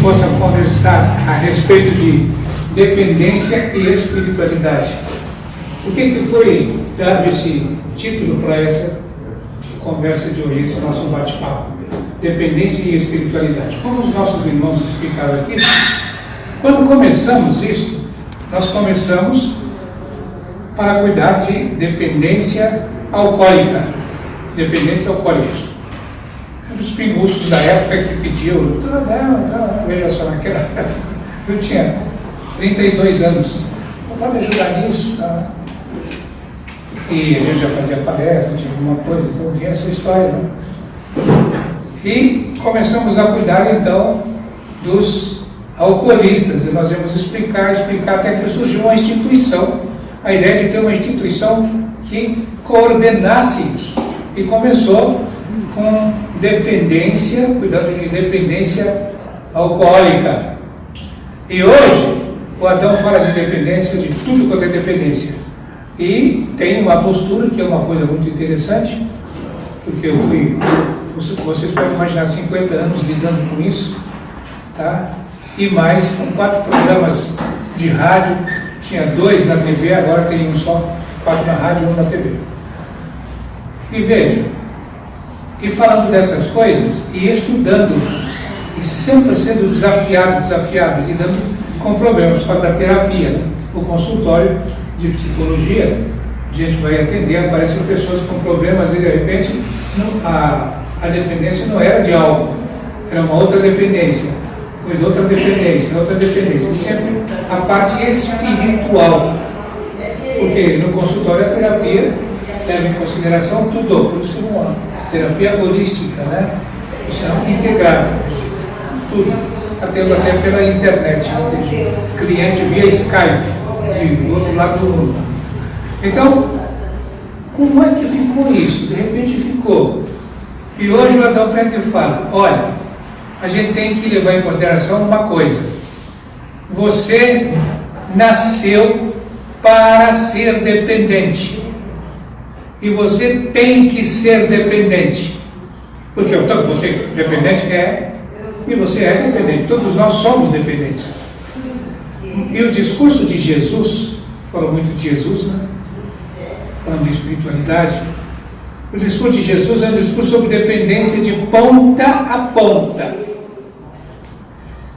possa conversar a respeito de dependência e espiritualidade. Por que foi dado esse título para essa conversa de hoje, esse nosso bate-papo? Dependência e espiritualidade. Como os nossos irmãos explicaram aqui, quando começamos isso, nós começamos para cuidar de dependência alcoólica. Dependência alcoólica. Os pinguços da época que pediam, veja só, naquela época, eu tinha 32 anos, pode ajudar nisso, tá? E a gente já fazia palestra, tinha alguma coisa, então vinha essa história, né? E começamos a cuidar então dos alcoolistas, e nós vamos explicar até que surgiu uma instituição, a ideia de ter uma instituição que coordenasse isso, e começou com dependência, cuidando de dependência alcoólica. E hoje, o Adão fala de dependência, de tudo quanto é dependência. E tem uma postura que é uma coisa muito interessante, porque vocês podem imaginar 50 anos lidando com isso, tá? E mais, com 4 programas de rádio, tinha 2 na TV, agora tem um só, 4 na rádio e 1 na TV. E veja, e falando dessas coisas, e estudando, e sempre sendo desafiado, lidando com problemas, para dar terapia, né? O consultório de psicologia, a gente vai atender, aparecem pessoas com problemas e de repente a dependência não era de algo, era uma outra dependência, depois outra dependência, e sempre a parte espiritual, porque no consultório a terapia leva em consideração tudo, por isso que não terapia holística, né? Isso é integrado, tudo, até pela internet, cliente via Skype, do outro lado do mundo. Então, como é que ficou isso? De repente ficou. E hoje o Adão Pérez fala, olha, a gente tem que levar em consideração uma coisa, você nasceu para ser dependente. E você tem que ser dependente. Porque você dependente e você é dependente. Todos nós somos dependentes. E o discurso de Jesus, falou muito de Jesus, né? Falando de espiritualidade. O discurso de Jesus é um discurso sobre dependência de ponta a ponta.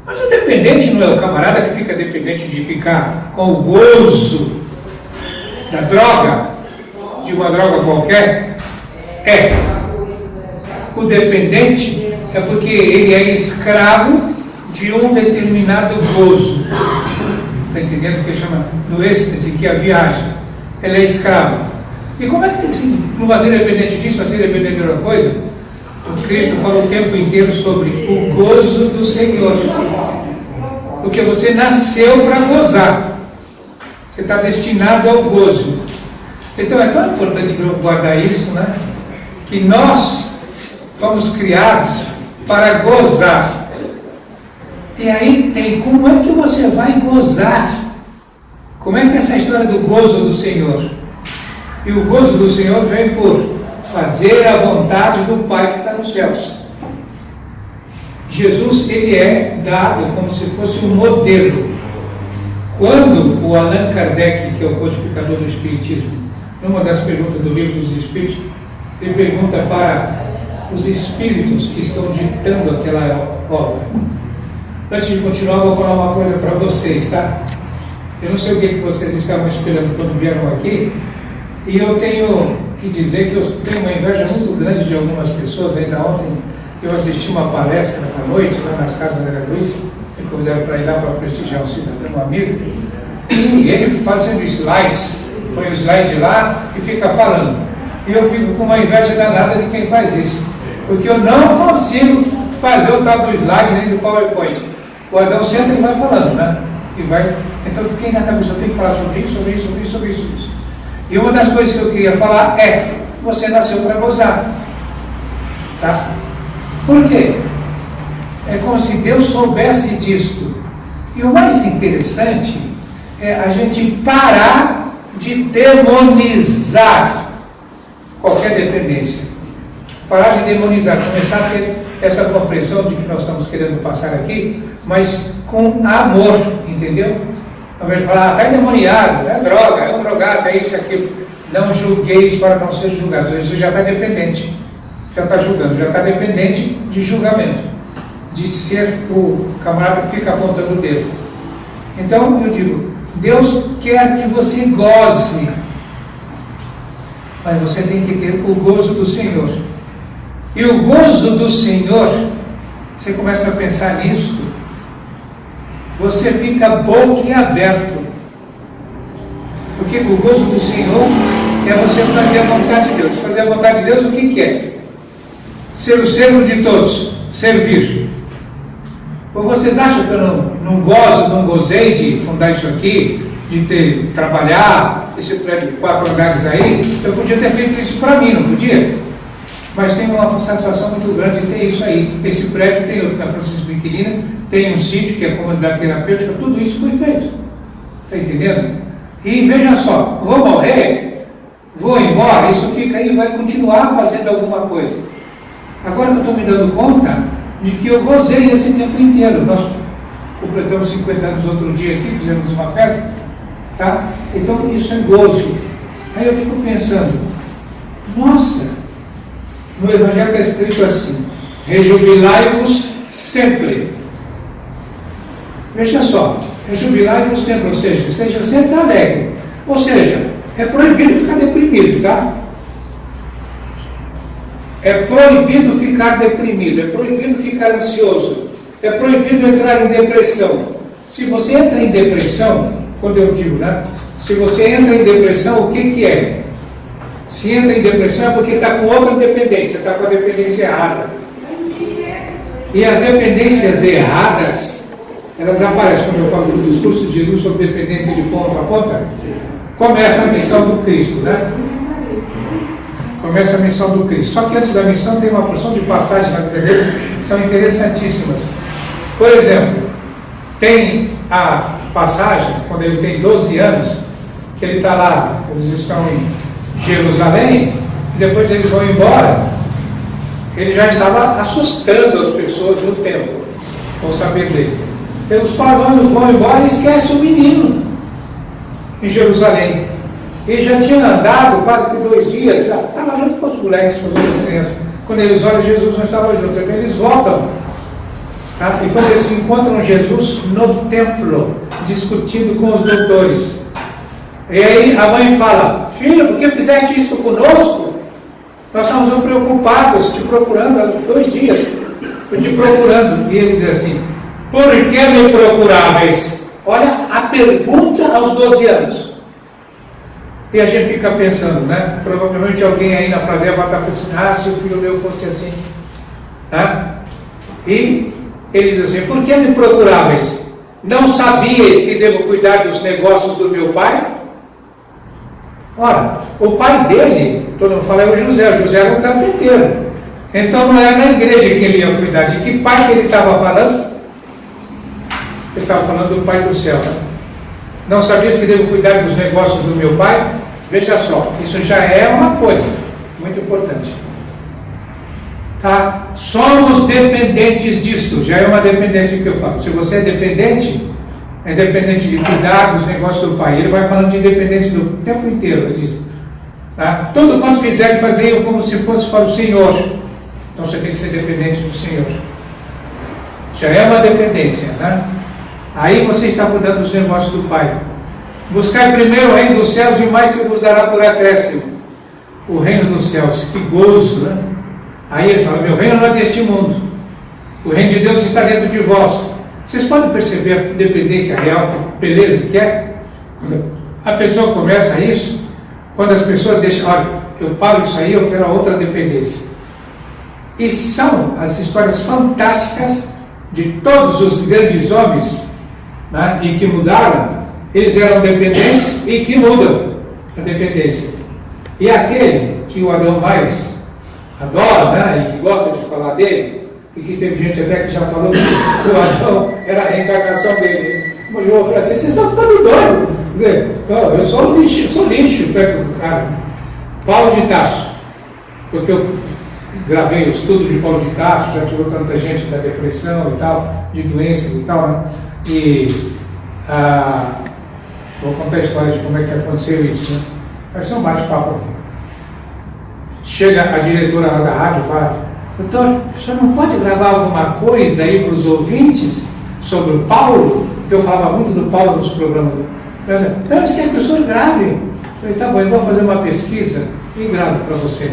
Mas o dependente não é o camarada que fica dependente de ficar com o gozo da droga, de uma droga qualquer. O dependente é porque ele é escravo de um determinado gozo. Está entendendo o que chama do êxtase, que é a viagem? Ele é escravo. E como é que tem que ser? Não vai ser dependente disso, vai ser dependente de outra coisa? O Cristo falou o tempo inteiro sobre o gozo do Senhor. Porque você nasceu para gozar. Você está destinado ao gozo. Então é tão importante guardar isso, né? Que nós fomos criados para gozar. E aí tem, como é que você vai gozar? Como é que é essa história do gozo do Senhor? E o gozo do Senhor vem por fazer a vontade do Pai que está nos céus. Jesus, ele é dado como se fosse um modelo. Quando o Allan Kardec, que é o codificador do Espiritismo, numa das perguntas do Livro dos Espíritos, ele pergunta para os espíritos que estão ditando aquela obra. Antes de continuar, vou falar uma coisa para vocês, tá? Eu não sei o que vocês estavam esperando quando vieram aqui, e eu tenho que dizer que eu tenho uma inveja muito grande de algumas pessoas. Ainda ontem eu assisti uma palestra à noite, lá nas casas da Luiz, me convidaram para ir lá para prestigiar um cidadão amigo, e ele fazendo slides, põe o slide lá e fica falando. E eu fico com uma inveja danada de quem faz isso, porque eu não consigo fazer o tal do slide nem do PowerPoint. O Adão senta e vai falando, né? E vai. Então eu fiquei na cabeça, eu tenho que falar sobre isso. E uma das coisas que eu queria falar é: você nasceu para gozar. Tá? Por quê? É como se Deus soubesse disso. E o mais interessante é a gente parar de demonizar qualquer dependência. Parar de demonizar, começar a ter essa compreensão de que nós estamos querendo passar aqui, mas com amor, entendeu? Ao invés de falar, está endemoniado, é droga, é um drogado, é isso, é aquilo. Não julgueis para não ser julgados. Isso já está dependente, já está julgando, já está dependente de julgamento, de ser o camarada que fica apontando o dedo. Então eu digo, Deus quer que você goze, mas você tem que ter o gozo do Senhor. E o gozo do Senhor, você começa a pensar nisso, você fica boquiaberto. Porque o gozo do Senhor é você fazer a vontade de Deus. Fazer a vontade de Deus, o que é? Ser o servo de todos, servir. Ou vocês acham que eu não gozei de fundar isso aqui, de trabalhar esse prédio de 4 andares aí? Eu podia ter feito isso para mim, não podia? Mas tem uma satisfação muito grande de ter isso aí. Esse prédio tem outro, na Francisco Inquilina, tem um sítio que é a comunidade terapêutica, tudo isso foi feito. Está entendendo? E veja só, vou morrer, vou embora, isso fica aí e vai continuar fazendo alguma coisa. Agora eu estou me dando conta de que eu gozei esse tempo inteiro. Nós completamos 50 anos outro dia aqui, fizemos uma festa, tá? Então isso é gozo. Aí eu fico pensando, nossa, no Evangelho está escrito assim, rejubilai-vos sempre. Veja só, rejubilai-vos sempre, ou seja, esteja sempre alegre. Ou seja, é proibido ficar deprimido, tá? É proibido ficar deprimido, é proibido ficar ansioso, é proibido entrar em depressão. Se você entra em depressão, quando eu digo, né? Se você entra em depressão, o que é? Se entra em depressão é porque está com outra dependência, está com a dependência errada. E as dependências erradas, elas aparecem, quando eu falo do discurso de Jesus sobre dependência de ponta a ponta, começa a missão do Cristo, né? Começa a missão do Cristo. Só que antes da missão tem uma porção de passagens na Bíblia dele que são interessantíssimas. Por exemplo, tem a passagem, quando ele tem 12 anos, que ele está lá, eles estão em Jerusalém, e depois eles vão embora. Ele já estava assustando as pessoas no templo, com o saber dele. E os pagãos vão embora e esquecem o menino em Jerusalém. Ele já tinha andado quase que 2 dias, já estava junto com os moleques, com as outras crianças. Quando eles olham, Jesus não estava junto. Então eles voltam. Tá? E quando eles encontram Jesus no templo, discutindo com os doutores. E aí a mãe fala, filho, por que fizeste isto conosco? Nós estamos preocupados, te procurando há 2 dias, te procurando. E ele diz assim, por que me procuráveis? Olha a pergunta aos 12 anos. E a gente fica pensando, né? Provavelmente alguém aí na plateia vai estar pensando, se o filho meu fosse assim. Tá? E ele diz assim, por que me procuráveis? Não sabíeis que devo cuidar dos negócios do meu pai? Ora, o pai dele, todo mundo fala, é o José era um carpinteiro. Então não era na igreja que ele ia cuidar. De que pai que ele estava falando? Ele estava falando do Pai do céu. Né? Não sabias que devo cuidar dos negócios do meu pai? Veja só, isso já é uma coisa muito importante. Tá? Somos dependentes disso, já é uma dependência que eu falo. Se você é dependente de cuidar dos negócios do pai. Ele vai falando de dependência do tempo inteiro, ele diz. Tá? Tudo quanto fizer, fazer como se fosse para o Senhor. Então você tem que ser dependente do Senhor. Já é uma dependência, né? Aí você está cuidando dos negócios do Pai. Buscai primeiro o reino dos céus e mais se vos dará por acréscimo. O reino dos céus, que gozo, né? Aí ele fala, meu reino não é deste mundo. O reino de Deus está dentro de vós. Vocês podem perceber a dependência real, beleza que é? A pessoa começa isso, quando as pessoas deixam, olha, eu paro isso aí, eu quero a outra dependência. E são as histórias fantásticas de todos os grandes homens, né, e que mudaram, eles eram dependentes e que mudam a dependência. E aquele que o Adão mais adora, né, e que gosta de falar dele, e que teve gente até que já falou que o Adão era a reencarnação dele. Eu falei assim, vocês estão ficando doidos. Quer dizer, não, eu sou lixo perto do cara. Paulo de Tarso. Porque gravei o estudo de Paulo de Tarso, já tirou tanta gente da depressão e tal, de doenças e tal, né? E vou contar a história de como é que aconteceu isso, né? Vai ser um bate-papo aqui. Chega a diretora lá da rádio e fala: doutor, o senhor não pode gravar alguma coisa aí para os ouvintes sobre o Paulo? Porque eu falava muito do Paulo nos programas. Não, você quer que o senhor grave? Eu falei: tá bom, eu vou fazer uma pesquisa e gravo para você.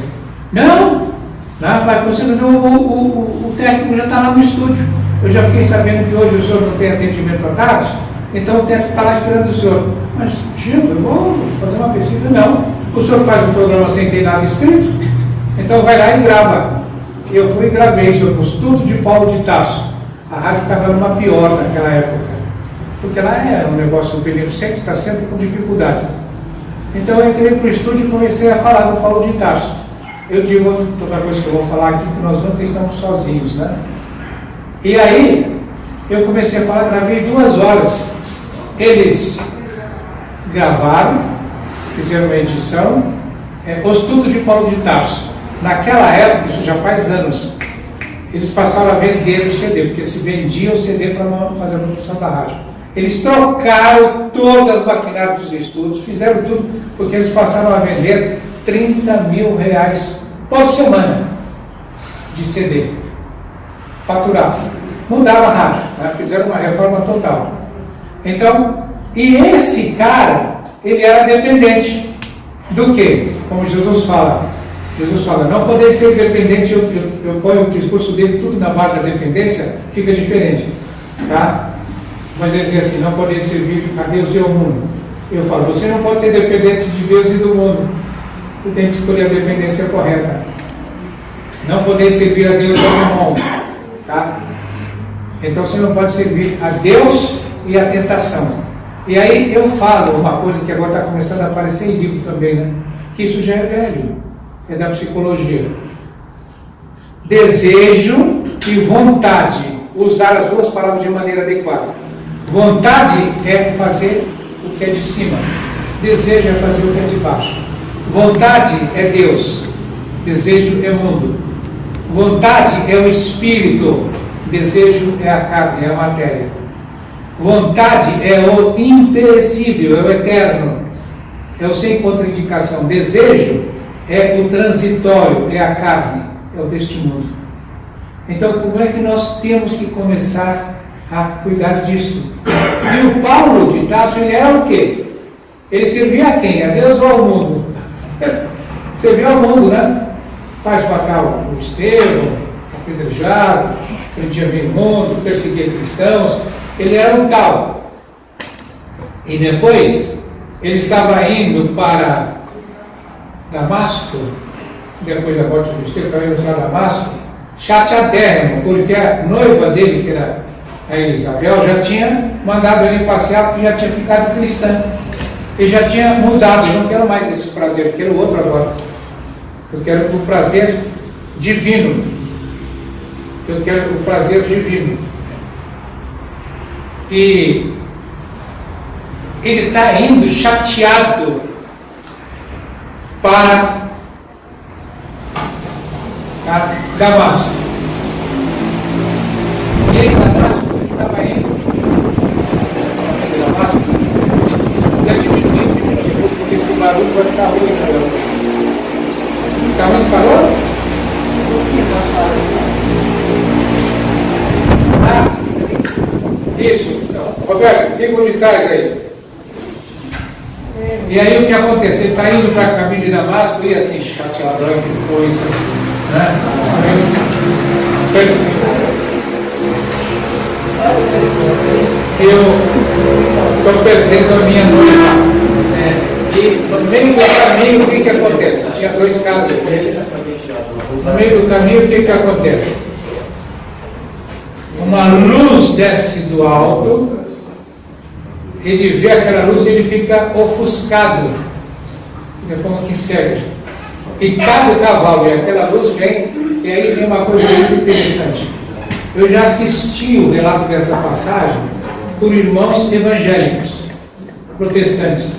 Não, vai, você não, o técnico já está lá no estúdio. Eu já fiquei sabendo que hoje o senhor não tem atendimento à tarde, então o técnico está lá esperando o senhor. Mas, Gil, eu vou fazer uma pesquisa? Não. O senhor faz o programa sem ter nada escrito? Então vai lá e grava. Eu fui e gravei sobre o estudo de Paulo de Tarso. A rádio estava numa pior naquela época, porque lá é um negócio beneficente, está sempre com dificuldades. Então eu entrei para o estúdio e comecei a falar do Paulo de Tarso. Eu digo outra coisa que eu vou falar aqui, que nós nunca estamos sozinhos, né? E aí eu comecei a falar, gravei 2 horas. Eles gravaram, fizeram uma edição, o estudo de Paulo de Tarso. Naquela época, isso já faz anos, eles passaram a vender o CD, porque se vendia o CD para fazer a produção da rádio. Eles trocaram todo o maquinário dos estudos, fizeram tudo, porque eles passaram a vender 30 mil reais por semana de CD, faturado. Mudaram a rádio, né? Fizeram uma reforma total. Então, e esse cara, ele era dependente do quê? Como Jesus fala, não poder ser dependente, eu ponho o discurso dele tudo na base da dependência, fica diferente, tá? Mas ele diz assim: não poder servir a Deus e ao mundo. Eu falo: você não pode ser dependente de Deus e do mundo, você tem que escolher a dependência correta. Não poder servir a Deus e ao mundo, tá? Então você não pode servir a Deus e a tentação. E aí eu falo uma coisa que agora está começando a aparecer em livro também, né? Que isso já é velho, é da psicologia. Desejo e vontade, usar as 2 palavras de maneira adequada. Vontade é fazer o que é de cima, desejo é fazer o que é de baixo. Vontade é Deus, desejo é mundo. Vontade é o espírito, desejo é a carne, é a matéria. Vontade é o imperecível, é o eterno, é o sem contraindicação. Desejo é o transitório, é a carne, é o deste mundo. Então, como é que nós temos que começar a cuidar disso? E o Paulo de Tarso, ele era o quê? Ele servia a quem? A Deus ou ao mundo? Servia ao mundo, né? Faz matar o Estevão, apedrejado, prendia meio mundo, perseguia cristãos. Ele era um tal. E depois, ele estava indo para Damasco, depois da morte do Estevão, estava indo para Damasco, chateadérrimo, porque a noiva dele, que era a Isabel, já tinha mandado ele passear, porque já tinha ficado cristã. Ele já tinha mudado: não quero mais esse prazer, eu quero outro agora. Eu quero o prazer divino. Eu quero o prazer divino. E ele está indo chateado para Damasco. E aí, Damasco, ele estava indo para Damasco, já diminuiu, porque esse barulho vai ficar ruim, né? Está muito calor? Isso. Roberto, liga o de trás aí. E aí o que acontece? Ele está indo para o caminho de Damasco e assim, chateadão, que coisa, né? Eu estou perdendo a minha noiva. E no meio do caminho, o que acontece? Tinha 2 carros. No meio do caminho, o que acontece? Uma luz desce do alto, ele vê aquela luz e ele fica ofuscado, fica como que cego. E cada cavalo, e aquela luz vem, e aí tem uma coisa muito interessante. Eu já assisti o relato dessa passagem por irmãos evangélicos, protestantes.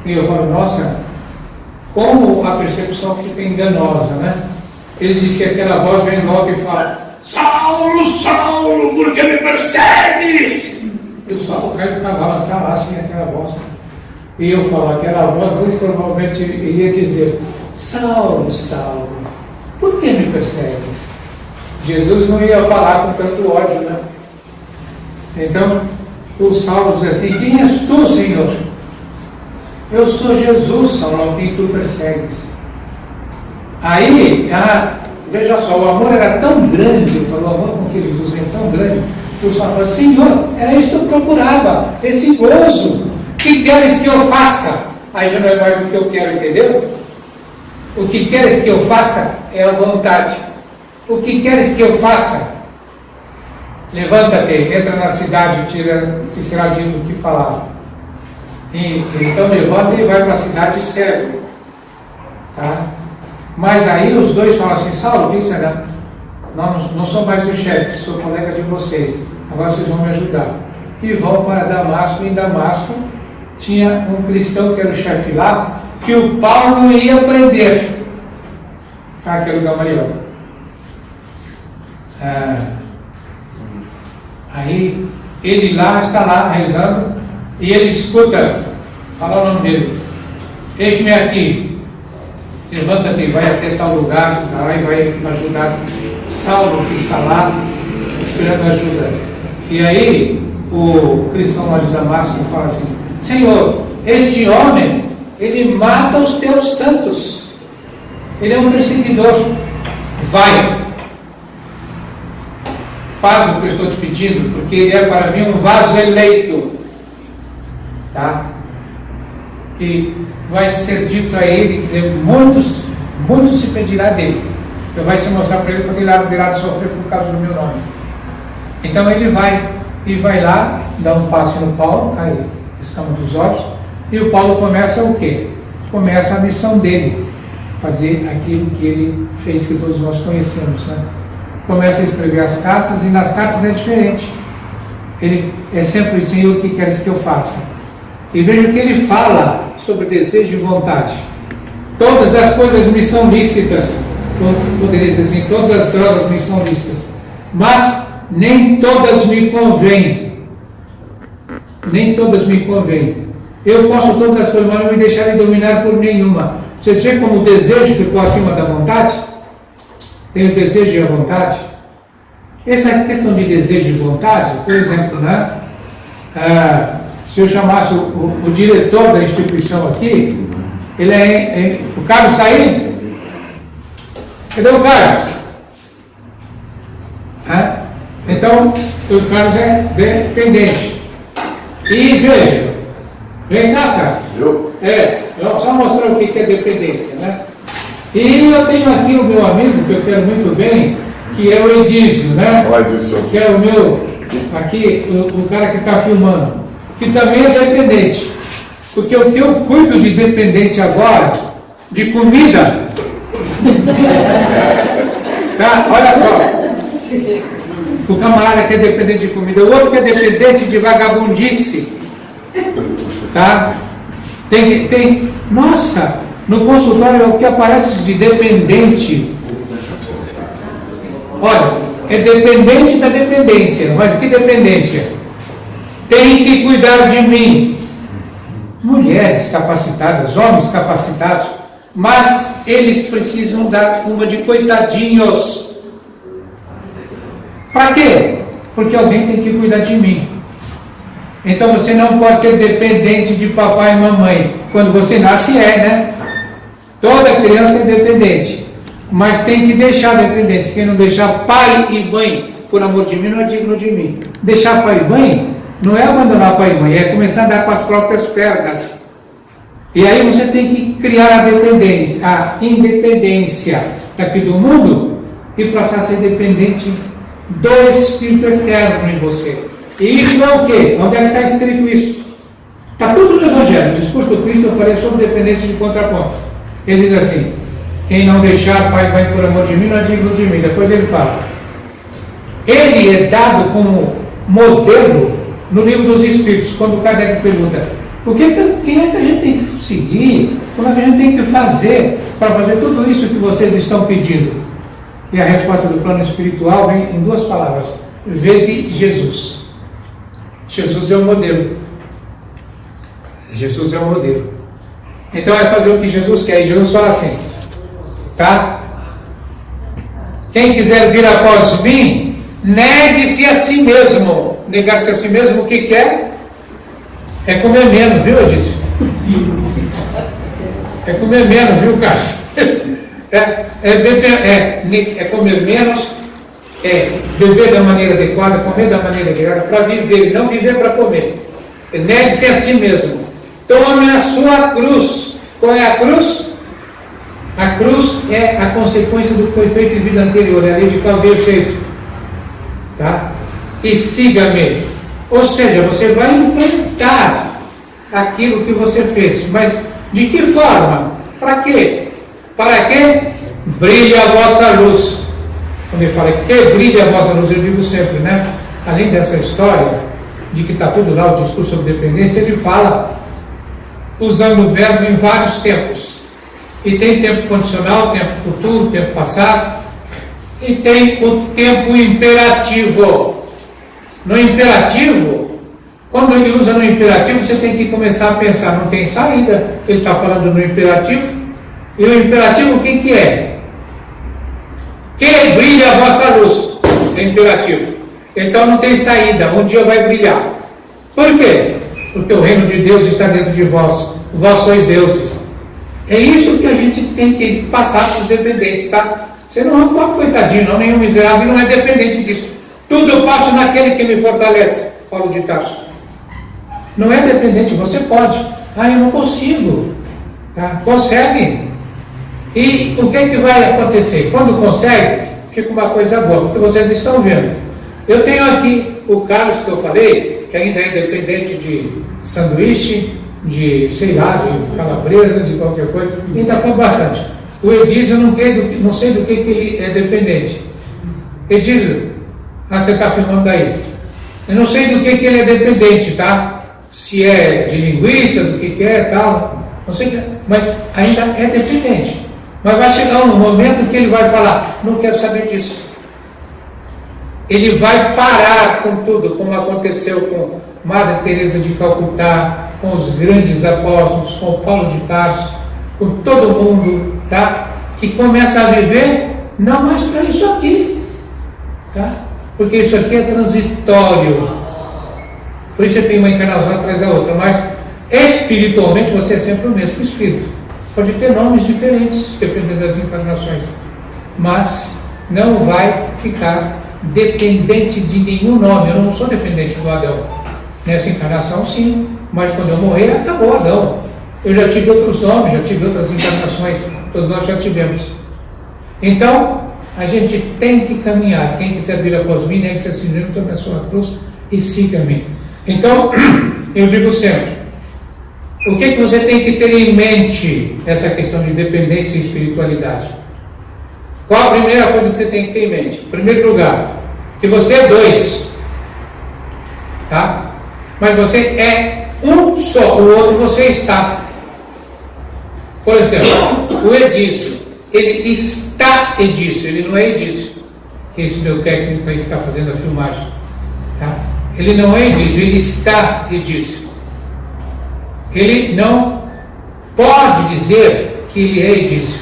E eu falo: nossa, como a percepção fica enganosa, né? Eles dizem que aquela voz vem em volta e fala: Saulo, Saulo, por que me persegues? E o Saulo cai do cavalo, está lá assim aquela voz. E eu falo, aquela voz muito provavelmente iria dizer: Saulo, Saulo, por que me persegues? Jesus não ia falar com tanto ódio, né? Então, o Saulo diz assim: quem és tu, Senhor? Eu sou Jesus, Saulo, quem tu persegues. Aí, veja só, o amor era tão grande, ele falou, o amor com que Jesus vem tão grande, que o Saulo falou: Senhor, era isso que eu procurava, esse gozo. O que queres que eu faça? Aí já não é mais o que eu quero, entendeu? O que queres que eu faça é a vontade. O que queres que eu faça? Levanta-te, entra na cidade, te será dito o que falar. Então levanta e vai para a cidade cego. Tá? Mas aí os dois falam assim: Saulo, o que será? Não sou mais o chefe, sou colega de vocês. Agora vocês vão me ajudar. E vão para Damasco. E em Damasco tinha um cristão que era o chefe lá, que o Paulo ia prender. Aquele Gamaliel. Aí ele lá está lá rezando e ele escuta, fala o nome dele: eis-me aqui, levanta-te, vai até tal lugar, e vai ajudar Saulo, que está lá esperando ajuda. E aí o cristão lá de Damasco fala assim: Senhor, este homem, ele mata os teus santos, ele é um perseguidor, vai, faz o que eu estou te pedindo, porque ele é para mim um vaso eleito, tá? E vai ser dito a ele que muitos se pedirá dele, eu vai se mostrar para ele quando ele virá de sofrer por causa do meu nome. Então ele vai lá, dá um passo no Paulo, cai escama dos olhos, e o Paulo começa o quê? Começa a missão dele, fazer aquilo que ele fez, que todos nós conhecemos, né? Começa a escrever as cartas, e nas cartas é diferente. Ele é sempre: Senhor, o que queres que eu faça? E veja que ele fala sobre desejo e vontade. Todas as coisas me são lícitas, poderia dizer assim, todas as drogas me são lícitas, mas nem todas me convêm. Nem todas me convêm. Eu posso todas as coisas, mas não me deixarei dominar por nenhuma. Vocês veem como o desejo ficou acima da vontade? Tem o desejo e a vontade. Essa questão de desejo e vontade, por exemplo, né? Se eu chamasse o diretor da instituição aqui, o Carlos está aí? Cadê o Carlos? Então, o Carlos é dependente. E veja, vem cá, Carlos. Só mostrar o que é dependência, né? E eu tenho aqui o meu amigo, que eu quero muito bem, que é o Edísio, né? Que é o meu, aqui, o cara que está filmando, que também é dependente. Porque o que eu cuido de dependente agora, de comida, tá? Olha só, o camarada que é dependente de comida, o outro que é dependente de vagabundice, tá? Nossa, no consultório o que aparece de dependente, olha, é dependente da dependência. Mas que dependência? Tem que cuidar de mim. Mulheres capacitadas, homens capacitados, mas eles precisam dar uma de coitadinhos. Para quê? Porque alguém tem que cuidar de mim. Então você não pode ser dependente de papai e mamãe. Quando você nasce né? Toda criança é dependente, mas tem que deixar a dependência. Quem não deixar pai e mãe, por amor de mim, não é digno de mim. Deixar pai e mãe não é abandonar pai e mãe, é começar a andar com as próprias pernas. E aí você tem que criar a independência aqui do mundo e passar a ser dependente do Espírito Eterno em você. E isso é o quê? Onde é que está escrito isso? Está tudo no Evangelho. No discurso do Cristo eu falei sobre dependência de contraponto. Ele diz assim: quem não deixar pai e mãe por amor de mim não é digno de mim. Depois ele fala, ele é dado como modelo no livro dos Espíritos, quando o Kardec pergunta: quem é que a gente tem que seguir? Como é que a gente tem que fazer para fazer tudo isso que vocês estão pedindo? E a resposta do plano espiritual vem em duas palavras: vede Jesus. Jesus é o modelo. Jesus é o modelo. Então é fazer o que Jesus quer. E Jesus fala assim, tá? Quem quiser vir após mim, negue-se a si mesmo. Negar-se a si mesmo, o que quer? É comer menos, viu, Edith? É comer menos, viu, Carlos? É comer menos, beber da maneira adequada, comer da maneira adequada, para viver, não viver para comer. Negue-se a si mesmo. Tome a sua cruz. Qual é a cruz? A cruz é a consequência do que foi feito em vida anterior, é a lei de causa e efeito. Tá? E siga-me. Ou seja, você vai enfrentar aquilo que você fez. Mas de que forma? Para quê? Para que brilhe a vossa luz. Quando ele fala que brilhe a vossa luz, eu digo sempre, né? Além dessa história de que está tudo lá, o discurso sobre dependência, ele fala usando o verbo em vários tempos. E tem tempo condicional, tempo futuro, tempo passado, e tem o tempo imperativo. No imperativo, quando ele usa no imperativo, você tem que começar a pensar, não tem saída. Ele está falando no imperativo, e o imperativo o que é? Que brilhe a vossa luz. É imperativo. Então não tem saída, um dia vai brilhar. Por quê? Porque o reino de Deus está dentro de vós. Vós sois deuses. É isso que a gente tem que passar para os dependentes, tá? Você não é um pobre coitadinho, não, nenhum miserável, não é dependente disso. Tudo eu passo naquele que me fortalece. Paulo de Tarso. Não é dependente, você pode. Ah, eu não consigo. Tá? Consegue. E o que vai acontecer? Quando consegue, fica uma coisa boa, porque vocês estão vendo. Eu tenho aqui o Carlos que eu falei, que ainda é dependente de sanduíche, de, sei lá, de calabresa, de qualquer coisa, ainda come bastante. O Edísio, eu não sei do que ele é dependente. Edísio, você está filmando daí. Eu não sei do que ele é dependente, tá? Se é de linguiça, do que é, tal, não sei, mas ainda é dependente. Mas vai chegar um momento que ele vai falar, não quero saber disso. Ele vai parar com tudo, como aconteceu com Madre Teresa de Calcutá, com os grandes apóstolos, com Paulo de Tarso, com todo mundo, tá? Que começa a viver não mais para isso aqui, tá? Porque isso aqui é transitório. Por isso você tem uma encarnação atrás da outra, mas espiritualmente você é sempre o mesmo espírito. Pode ter nomes diferentes, dependendo das encarnações, mas não vai ficar dependente de nenhum nome. Eu não sou dependente do Adão. Nessa encarnação, sim, mas quando eu morrer, acabou Adão. Eu já tive outros nomes, já tive outras encarnações, todos nós já tivemos. Então, a gente tem que caminhar. Quem quiser vir após mim, negue-se a si mesmo, tome a sua cruz e siga-me. Então, eu digo sempre, o que você tem que ter em mente essa questão de dependência e espiritualidade? Qual a primeira coisa que você tem que ter em mente? Em primeiro lugar, que você é dois, tá? Mas você é um só, o outro você está. Por exemplo, o Edício, ele está Edício, ele não é Edício. Esse meu técnico aí que está fazendo a filmagem, tá? Ele não é Edício, ele está Edício. Ele não pode dizer que ele é Edício,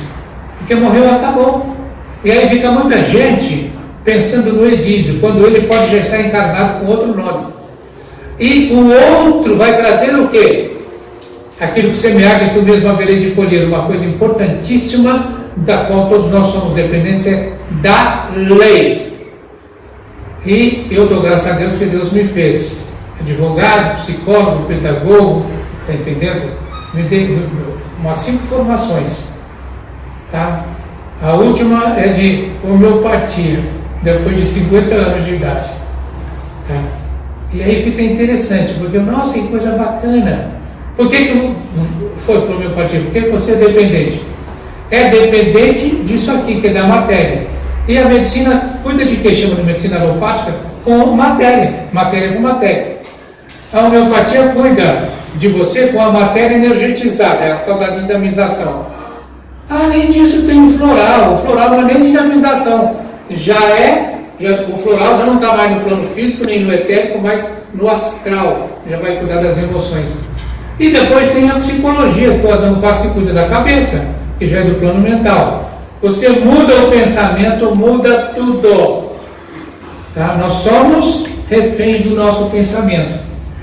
porque morreu e acabou. E aí fica muita gente pensando no Edício, quando ele pode já estar encarnado com outro nome. E o outro vai trazer o quê? Aquilo que semear, tu mesmo havereis de colher. Uma coisa importantíssima, da qual todos nós somos dependentes, é da lei. E eu dou graças a Deus porque Deus me fez advogado, psicólogo, pedagogo, está entendendo? Me dei umas 5 formações, tá? A última é de homeopatia, depois de 50 anos de idade, tá? E aí fica interessante, porque, nossa, que coisa bacana. Por que foi para a homeopatia? Porque você é dependente. É dependente disso aqui, que é da matéria. E a medicina cuida de que chama de medicina alopática? Com matéria, matéria com matéria. A homeopatia cuida de você com a matéria energetizada, é a tal da dinamização. Além disso, tem o floral. O floral não é nem dinamização. O floral já não está mais no plano físico, nem no etérico, mas no astral. Já vai cuidar das emoções. E depois tem a psicologia, que o Adão faz, que cuida da cabeça, que já é do plano mental. Você muda o pensamento, muda tudo. Tá? Nós somos reféns do nosso pensamento.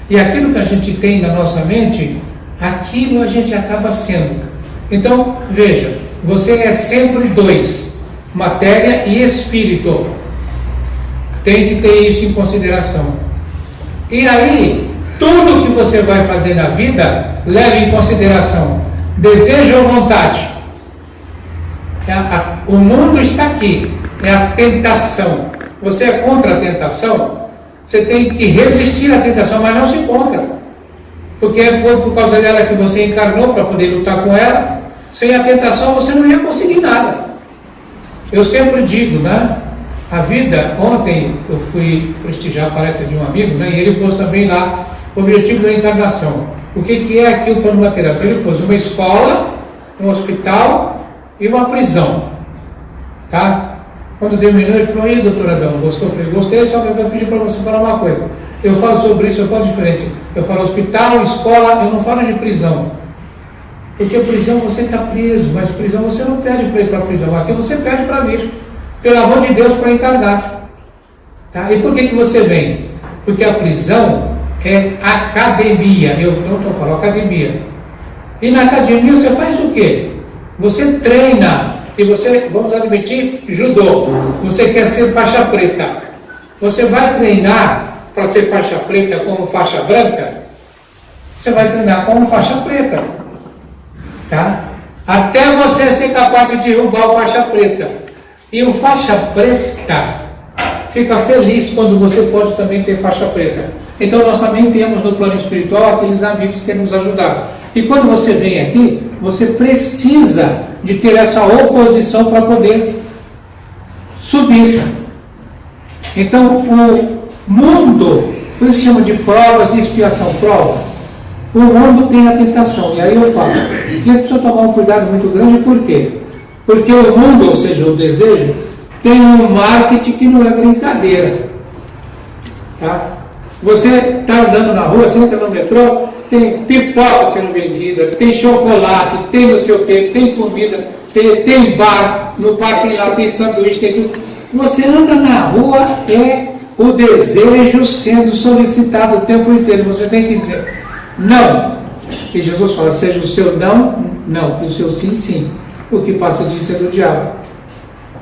E aquilo que a gente tem na nossa mente, aquilo a gente acaba sendo. Então, veja, você é sempre dois, matéria e espírito. Tem que ter isso em consideração. E aí, tudo que você vai fazer na vida, leve em consideração desejo ou vontade. O mundo está aqui, é a tentação. Você é contra a tentação, você tem que resistir à tentação, mas não se contra. Porque foi por causa dela que você encarnou para poder lutar com ela. Sem a tentação você não ia conseguir nada. Eu sempre digo, né? A vida, ontem eu fui prestigiar a palestra de um amigo, né? E ele pôs também lá o objetivo da encarnação. O que é aqui o plano material? Então ele pôs uma escola, um hospital e uma prisão. Tá? Quando terminou, ele falou: "E doutor Adão, gostou?" Eu falei: "Gostei, só que eu vou pedir para você falar uma coisa. Eu falo sobre isso, eu falo diferente. Eu falo hospital, escola, eu não falo de prisão. Porque prisão você está preso, mas prisão você não pede para ir para a prisão. Aqui você pede para vir, pelo amor de Deus, para encarnar. Tá? E por que você vem? Porque a prisão é academia. Eu não estou falando academia. E na academia você faz o quê? Você treina. E você, vamos admitir, judô. Você quer ser faixa preta. Você vai treinar para ser faixa preta como faixa branca? Você vai treinar como faixa preta. Tá? Até você ser capaz de derrubar o faixa preta. E o faixa preta fica feliz quando você pode também ter faixa preta. Então nós também temos no plano espiritual aqueles amigos que nos ajudaram. E quando você vem aqui, você precisa de ter essa oposição para poder subir. Então o mundo, por isso chama de provas e expiação. Prova. O mundo tem a tentação. E aí eu falo, que precisa tomar um cuidado muito grande. Por quê? Porque o mundo, ou seja, o desejo, tem um marketing que não é brincadeira. Tá? Você está andando na rua, você entra no metrô, tem pipoca sendo vendida, tem chocolate, tem não sei o que, tem comida, tem bar, no bar tem lá, tem sanduíche, tem tudo. Você anda na rua, é o desejo sendo solicitado o tempo inteiro. Você tem que dizer não. E Jesus fala: seja o seu não, não, e o seu sim, sim. O que passa disso é do diabo.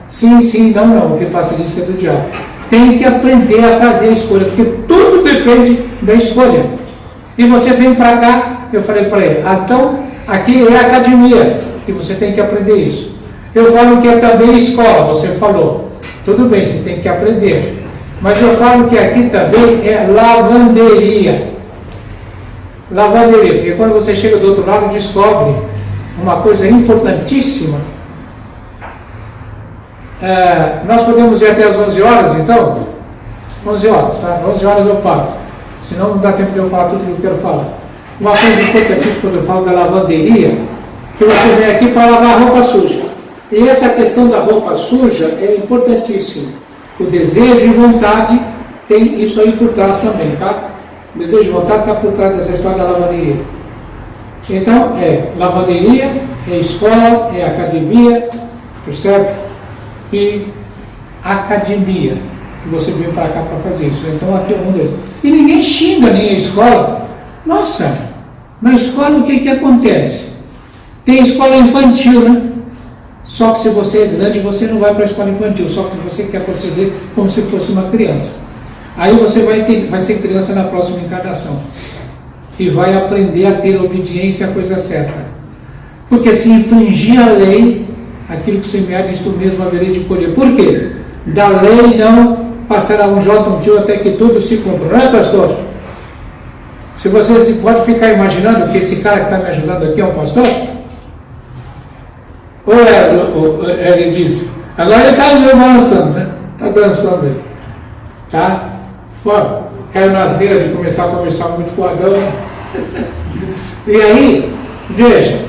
Sim, sim, não, não. O que passa disso é do diabo. Tem que aprender a fazer a escolha, porque tudo depende da escolha. E você vem para cá, eu falei para ele: então, aqui é academia, e você tem que aprender isso. Eu falo que é também escola, você falou. Tudo bem, você tem que aprender. Mas eu falo que aqui também é lavanderia. Lavanderia, porque quando você chega do outro lado, descobre uma coisa importantíssima. Nós podemos ir até as 11 horas, então? 11 horas, tá? 11 horas eu paro. Senão não dá tempo de eu falar tudo que eu quero falar. Uma coisa importante quando eu falo da lavanderia, que você vem aqui para lavar a roupa suja. E essa questão da roupa suja é importantíssima. O desejo e vontade tem isso aí por trás também, tá? O desejo e vontade está por trás dessa história da lavanderia. Então, é lavanderia, é escola, é academia, percebe? E academia, que você veio para cá para fazer isso. Então, aqui é um deles. E ninguém xinga nem a escola. Nossa, na escola o que acontece? Tem escola infantil, né? Só que se você é grande, você não vai para a escola infantil, só que você quer proceder como se fosse uma criança. Aí você vai ser criança na próxima encarnação. E vai aprender a ter obediência à coisa certa. Porque se infringir a lei, aquilo que semear, diz tu mesmo haverei de colher. Por quê? Da lei não passará um jota, um tio, até que tudo se cumpra. Não é, pastor? Se você pode ficar imaginando que esse cara que está me ajudando aqui é um pastor? Ou ele diz, agora ele está balançando, né? Está dançando aí. Tá? Bom, caiu nas asneira de começar a conversar muito com o Adão. E aí, veja,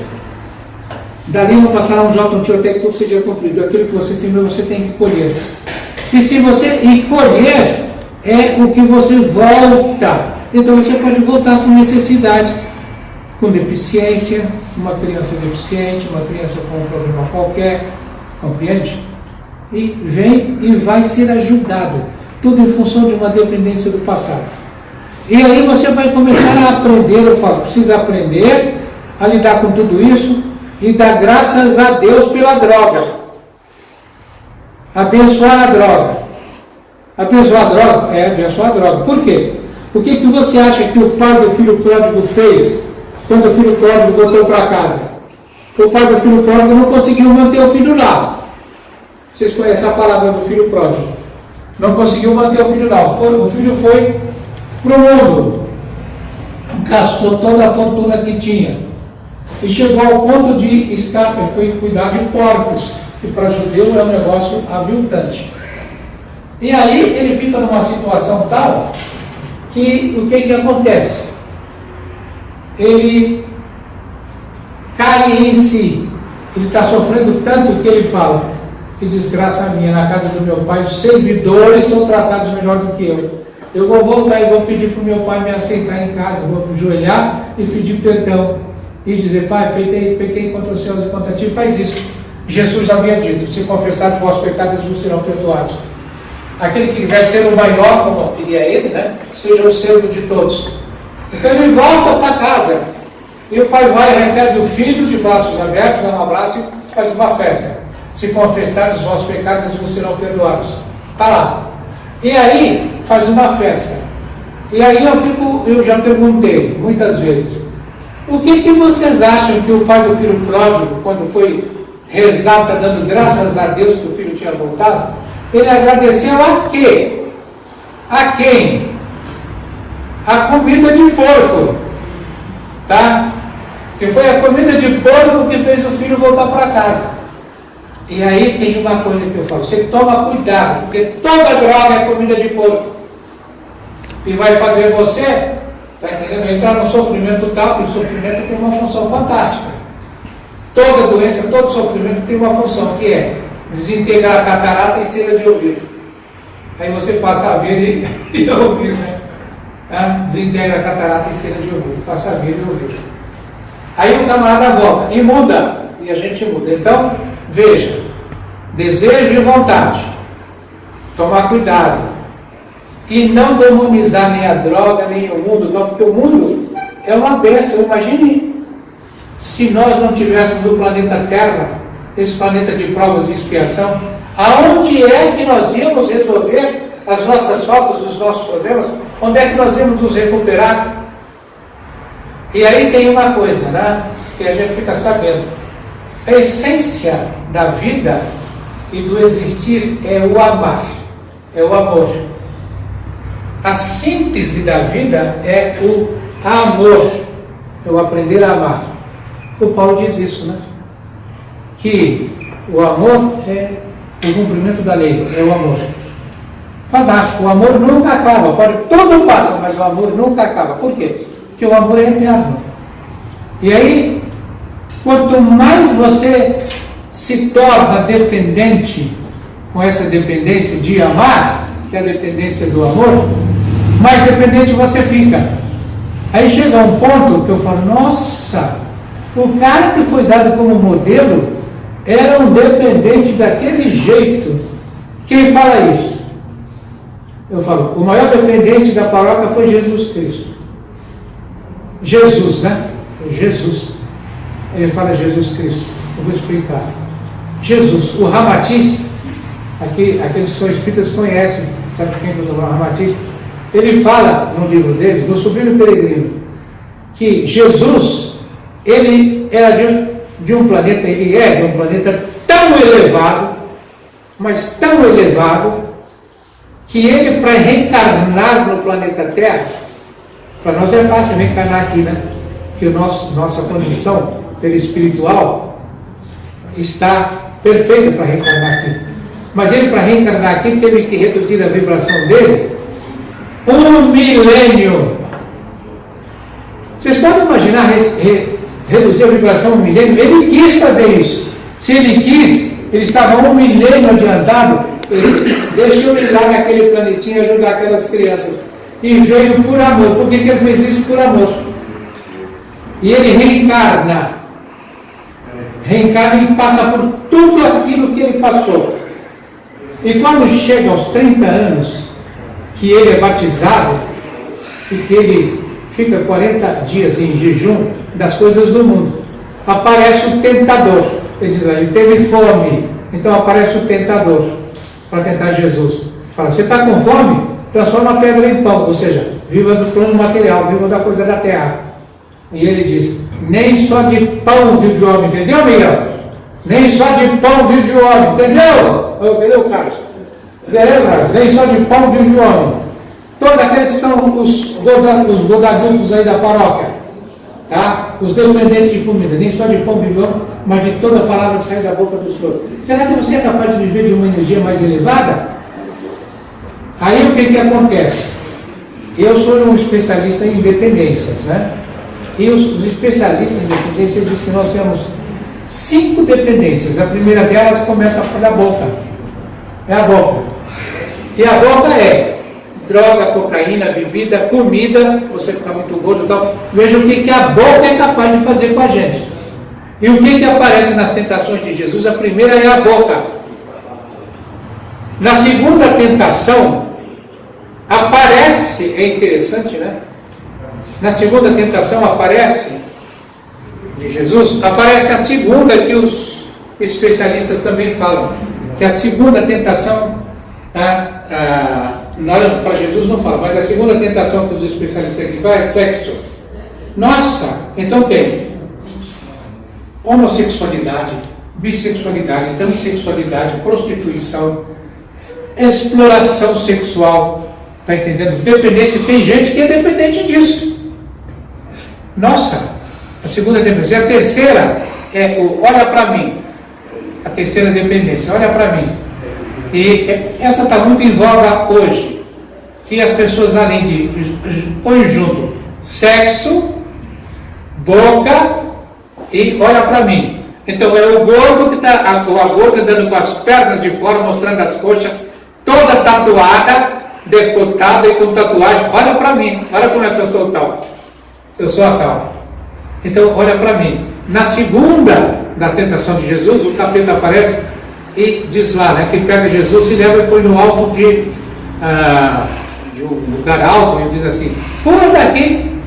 Dali não passará um J, um tio, até que tudo seja cumprido. Aquilo que você semeou, você tem que colher. E se você colher, é o que você volta. Então você pode voltar com necessidade, com deficiência, uma criança deficiente, uma criança com um problema qualquer, compreende? E vem e vai ser ajudado. Tudo em função de uma dependência do passado. E aí você vai começar a aprender, eu falo, precisa aprender a lidar com tudo isso e dar graças a Deus pela droga. Abençoar a droga. Abençoar a droga? É, abençoar a droga. Por quê? O que você acha que o pai do filho pródigo fez quando o filho pródigo voltou para casa? O pai do filho pródigo não conseguiu manter o filho lá. Vocês conhecem a palavra do filho pródigo? Não conseguiu manter o filho lá. O filho foi para o mundo. Gastou toda a fortuna que tinha. E chegou ao ponto de estar, ele foi cuidar de porcos, que para judeu é um negócio aviltante. E aí ele fica numa situação tal que o que acontece? Ele cai em si. Ele está sofrendo tanto que ele fala: que desgraça minha, na casa do meu pai os servidores são tratados melhor do que eu. Eu vou voltar e vou pedir para o meu pai me aceitar em casa, vou ajoelhar e pedir perdão. E dizer: pai, pequei contra os céus e contra ti, faz isso. Jesus havia dito: se confessar os vossos pecados, vos serão perdoados. Aquele que quiser ser o maior, como queria ele, né? Seja o servo de todos. Então ele volta para casa. E o pai vai e recebe o filho de braços abertos, dá um abraço e faz uma festa. Se confessar os vossos pecados, vos serão perdoados. Está lá. E aí faz uma festa. E aí eu já perguntei muitas vezes: o que vocês acham que o pai do filho pródigo, quando foi rezar, está dando graças a Deus que o filho tinha voltado, ele agradeceu a quê? A quem? A comida de porco. Tá? Que foi a comida de porco que fez o filho voltar para casa. E aí tem uma coisa que eu falo: você toma cuidado, porque toda droga é comida de porco. E vai fazer você, está entendendo? Entrar no sofrimento tal, e o sofrimento tem uma função fantástica. Toda doença, todo sofrimento tem uma função, que é desintegrar a catarata e cera de ouvido. Aí você passa a ver e ouvir, né? Desintegra a catarata e cera de ouvido, passa a ver e ouvir. Aí o camarada volta e muda, e a gente muda. Então, veja, desejo e vontade, tomar cuidado, e não demonizar nem a droga, nem o mundo, porque o mundo é uma bênção. Imagine se nós não tivéssemos o planeta Terra, esse planeta de provas e expiação, aonde é que nós íamos resolver as nossas faltas, os nossos problemas? Onde é que nós íamos nos recuperar? E aí tem uma coisa, né, que a gente fica sabendo: a essência da vida e do existir é o amar, é o amor. A síntese da vida é o amor, é o aprender a amar. O Paulo diz isso, né? Que o amor é o cumprimento da lei, é o amor. Fantástico, o amor nunca acaba, tudo passa, mas o amor nunca acaba. Por quê? Porque o amor é eterno. E aí, quanto mais você se torna dependente, com essa dependência de amar, que é a dependência do amor, mais dependente você fica. Aí chega um ponto que eu falo: nossa, o cara que foi dado como modelo era um dependente daquele jeito. Quem fala isso? Eu falo: o maior dependente da paróquia foi Jesus Cristo. Jesus, né? Foi Jesus. Ele fala Jesus Cristo. Eu vou explicar. Jesus, o Ramatiz, aqueles que são espíritas conhecem, sabe quem usa o Ramatiz? Ele fala no livro dele, no Sublime Peregrino, que Jesus, ele era de um planeta, ele é de um planeta tão elevado, mas tão elevado, que ele, para reencarnar no planeta Terra, para nós é fácil reencarnar aqui, né? Que nossa condição ser espiritual está perfeita para reencarnar aqui. Mas ele, para reencarnar aqui, teve que reduzir a vibração dele 1 milênio. Vocês podem imaginar reduzir a vibração a 1 milênio, ele quis fazer isso. Se ele quis, ele estava 1 milênio adiantado, ele disse, deixa eu ir lá naquele planetinha e ajudar aquelas crianças. E veio por amor. Por que ele fez isso? Por amor. E ele reencarna e passa por tudo aquilo que ele passou. E quando chega aos 30 anos, que ele é batizado, e que ele fica 40 dias em jejum das coisas do mundo, aparece o tentador. Ele diz, ele teve fome, então aparece o tentador para tentar Jesus. Fala, você está com fome? Transforma a pedra em pão, ou seja, viva do plano material, viva da coisa da terra. E ele diz, nem só de pão vive o homem, entendeu, Miguel? Nem só de pão vive o homem, entendeu? Entendeu, Carlos? Nem só de pão vive o homem. Todos aqueles são os godadufos aí da paróquia, tá? Os dependentes de comida, nem só de pão vive o homem, mas de toda a palavra que sai da boca do Senhor. Será que você é capaz de viver de uma energia mais elevada? Aí o que acontece? Eu sou um especialista em dependências, né? E os especialistas em dependência dizem que nós temos 5 dependências. A primeira delas começa pela boca. É a boca. E a boca é droga, cocaína, bebida, comida, você fica muito gordo e tal. Veja o que a boca é capaz de fazer com a gente. E o que aparece nas tentações de Jesus? A primeira é a boca. Na segunda tentação, aparece, é interessante, né? Na segunda tentação aparece, de Jesus, aparece a segunda que os especialistas também falam, que a segunda tentação, para Jesus não fala, mas a segunda tentação que os especialistas aqui falam é sexo. Nossa, então tem homossexualidade, bissexualidade, transexualidade, prostituição, exploração sexual, está entendendo? Dependência, tem gente que é dependente disso. Nossa, a segunda dependência. A terceira é o olha para mim. A terceira dependência, olha para mim. E essa está muito em voga hoje. Que as pessoas, além de põem junto sexo, boca e olha para mim. Então é o gordo que está, a gorda dando com as pernas de fora, mostrando as coxas, toda tatuada, decotada e com tatuagem. Olha para mim, olha como é que eu sou tal. Eu sou a tal. Então, olha para mim. Na segunda da tentação de Jesus, o capeta aparece e diz lá, né, que pega Jesus e leva e põe no alto de um lugar alto e diz assim, pula daqui,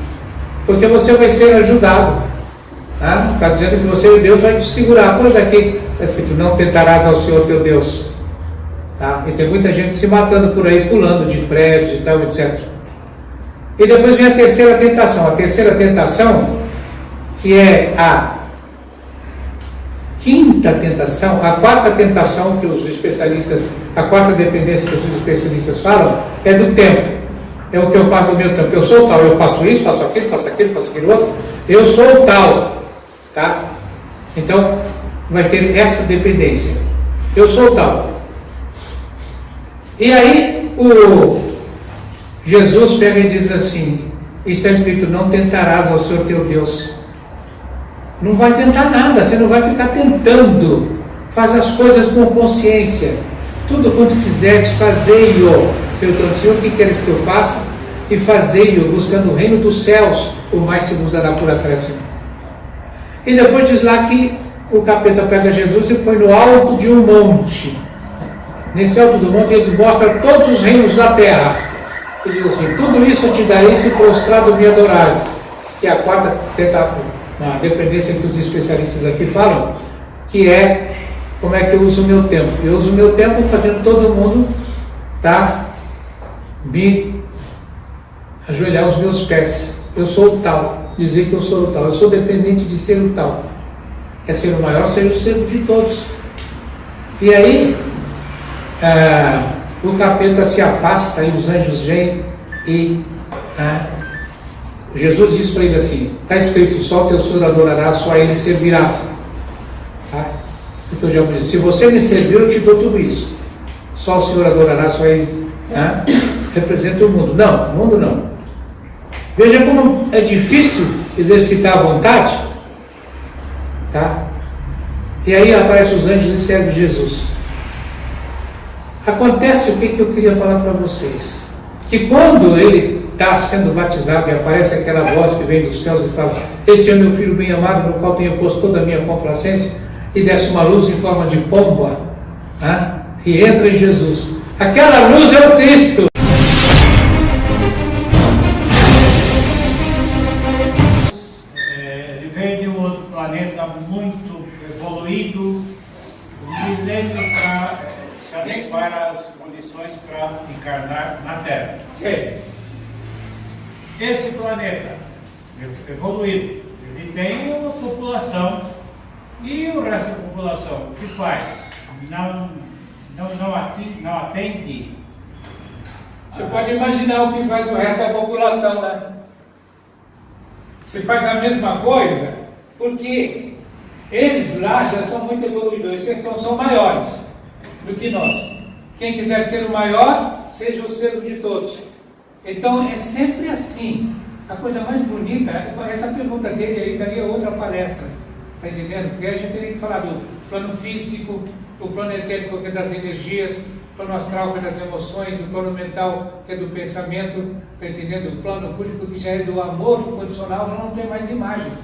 porque você vai ser ajudado. Está dizendo que você e Deus vai te segurar. Pula daqui. Está escrito, não tentarás ao Senhor teu Deus. Tá? E tem muita gente se matando por aí, pulando de prédios e tal, etc. E depois vem a terceira tentação. A terceira tentação, que é a quinta tentação, a quarta tentação que os especialistas, a quarta dependência que os especialistas falam, é do tempo. É o que eu faço no meu tempo. Eu sou tal, eu faço isso, faço aquilo, faço aquilo, faço aquilo outro. Eu sou tal. Tá? Então, vai ter esta dependência. Eu sou tal. E aí, o Jesus pega e diz assim, está escrito, não tentarás ao Senhor teu Deus. Não vai tentar nada, você não vai ficar tentando. Faz as coisas com consciência. Tudo quanto fizeres, fazei-o. Perguntando, Senhor, o que queres que eu faça? E fazei-o, buscando o reino dos céus, o mais se vos dará por acréscimo. E depois diz lá que o capeta pega Jesus e põe no alto de um monte. Nesse alto do monte ele mostra todos os reinos da terra. E diz assim, tudo isso eu te darei se prostrado me adorares. Que é a quarta a dependência que os especialistas aqui falam, que é como é que eu uso o meu tempo. Eu uso o meu tempo fazendo todo mundo me ajoelhar aos meus pés. Eu sou o tal, dizer que eu sou o tal. Eu sou dependente de ser o tal. Quer ser o maior, ser o servo de todos. E aí o capeta se afasta e os anjos vêm e Jesus diz para ele assim, está escrito, só o teu Senhor adorarás, só a ele servirás. Tá? Então já me disse, se você me servir, eu te dou tudo isso. Só o Senhor adorará, só a ele representa o mundo. Não, o mundo não. Veja como é difícil exercitar a vontade, Tá? E aí aparecem os anjos e servem Jesus. Acontece o que eu queria falar para vocês. Que quando ele está sendo batizado e aparece aquela voz que vem dos céus e fala: este é meu filho bem amado, no qual tenho posto toda a minha complacência, e desce uma luz em forma de pomba, e entra em Jesus. Aquela luz é o Cristo. Ele veio de um outro planeta muito evoluído, um milênio para se adequar às condições para encarnar na Terra. Sim. Esse planeta evoluído, ele tem uma população, e o resto da população, o que faz? Não atende. Você pode imaginar o que faz o resto da população, né? Se faz a mesma coisa, porque eles lá já são muito evoluídos, então são maiores do que nós. Quem quiser ser o maior, seja o servo de todos. Então é sempre assim. A coisa mais bonita, essa pergunta dele aí daria outra palestra, está entendendo? Porque a gente teria que falar do plano físico, o plano etérico, que é das energias, o plano astral, que é das emoções, o plano mental, que é do pensamento, está entendendo? O plano público, que já é do amor condicional, já não tem mais imagens.